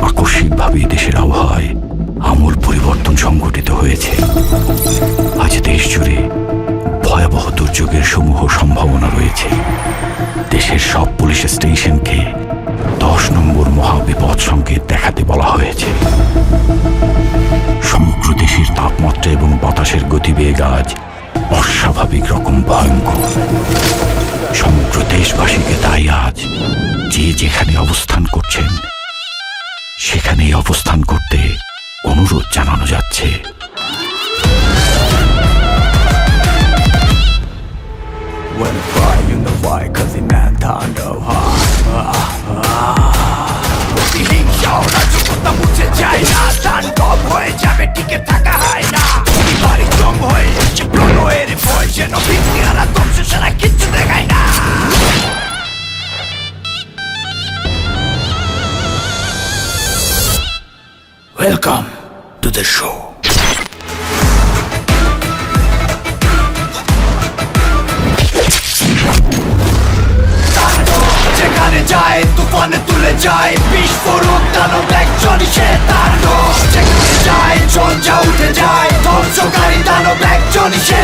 আকস্মিকভাবে দেশের আবহাওয়ায় আমূল পরিবর্তন সংঘটিত হয়েছে। আজ দেশ জুড়ে ভয়াবহ দুর্যোগের সমূহ সম্ভাবনা রয়েছে। দেশের সব পুলিশ স্টেশনকে 10 নম্বর মহাবিপদ সংকেত দেখাতে বলা হয়েছে। সমগ্র দেশের তাপমাত্রা এবং বাতাসের গতিবেগ আজ অস্বাভাবিক রকম ভয়ঙ্কর। সমগ্র দেশবাসীকে তাই আজ যে যেখানে অবস্থান করছেন সেখানেই অবস্থান করতে অনুরোধ জানানো যাচ্ছে। When I cry, you know why, cause the man down the heart. প্রতিহিংসাওরা জীবনটা মুছে যায় না, তাণ্ডব হয়ে যাবে, টিকে থাকা হয় না। বাড়ি জম হয়ে এসে প্রলয়ের ভয়, যেন ভিত্তিহারা ধ্বংস ছাড়া কিচ্ছু দেখায় না। Welcome to the show. যেখানে যায় তুফানে তুলে যায়, বিস্ফোরক দানব একজনই সে তাণ্ডব। যেখানে যায় ঝঞ্ঝা উঠে যায়, ধ্বংসকারী দানব একজনই সে।